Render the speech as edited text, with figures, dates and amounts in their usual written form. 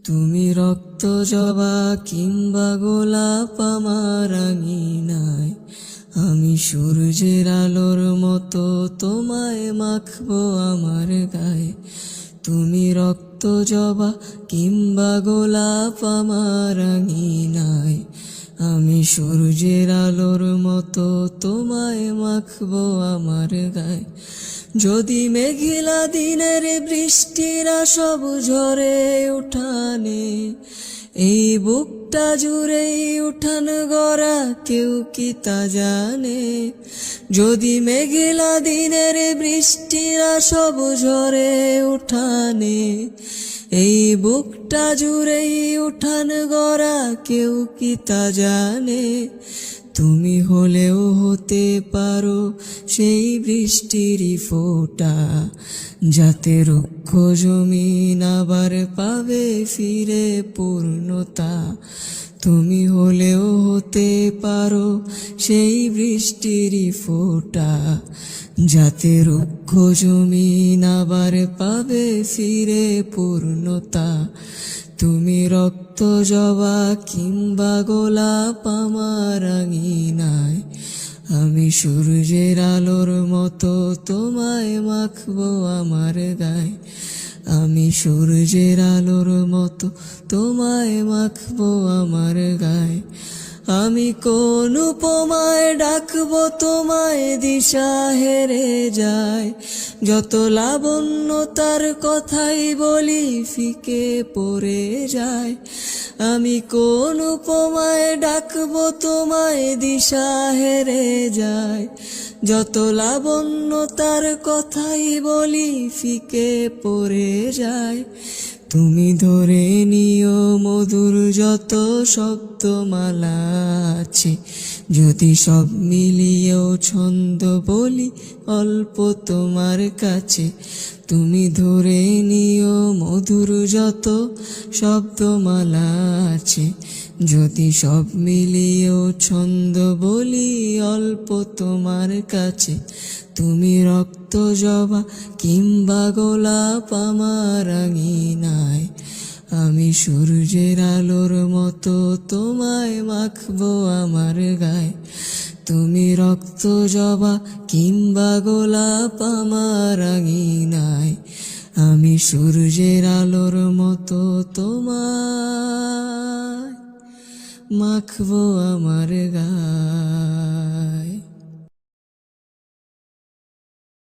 তুমি রক্ত জবা কিংবা গোলাপ আমার আঙিনায়, আমি সূর্যের আলোর মতো তোমায় মাখবো আমার গায়ে। তুমি রক্ত জবা কিংবা গোলাপ আমার আঙিনায়, আমি সূর্যের আলোর মতো তোমায় মাখবো আমার গায়ে। যদি মেঘলা দিনের বৃষ্টিরা সব ঝরে উঠানে, এই বুকটা জুড়েই উঠান গড়া কেউ কি তা জানে। যদি মেঘলা দিনের বৃষ্টিরা সব ঝরে উঠানে, এই বুকটা জুড়েই উঠান গড়া কেউ কি তা জানে। তুমি হলেও হতে পারো সেই বৃষ্টিরই ফোঁটা, যাতে রুক্ষ জমিন আবার পাবে ফিরে পূর্ণতা। তুমি হলেও হতে পারো সেই বৃষ্টিরই ফোঁটা, যাতে রুক্ষ জমিন আবার পাবে ফিরে পূর্ণতা। তুমি রক্ত জবা কিংবা গোলাপ আমার আঙিনায়, আমি সূর্যের আলোর মতো তোমায় মাখবো আমার গায়ে। আমি সূর্যের আলোর মতো তোমায় মাখবো আমার গায়ে। আমি কোন উপমায় ডাকবো তোমায় দিশা হেরে যায়, যত লাবণ্য তার কথাই বলি ফিকে পড়ে যায়। আমি কোন উপমায় ডাকবো তোমায় দিশা হেরে যায়, যত লাবণ্য তার কথাই বলি ফিকে পড়ে যায়। তুমি ধরে নিও মধুর যত শব্দমালা আছে, যদি সব মিলিয়েও ছন্দ বলি অল্প তোমার কাছে। তুমি ধরে নিও মধুর যত শব্দমালা আছে, যদি সব মিলিয়েও ছন্দ বলি অল্প তোমার কাছে। তুমি রক্ত জবা কিংবা গোলাপ আমার আঙিনায়, আমি সূর্যের আলোর মতো তোমায় মাখবো আমার গায়ে। তুমি রক্ত জবা কিংবা গোলাপ আমার আঙিনায়, আমি সূর্যের আলোর মতো তোমায় মাখবো আমার গায়ে।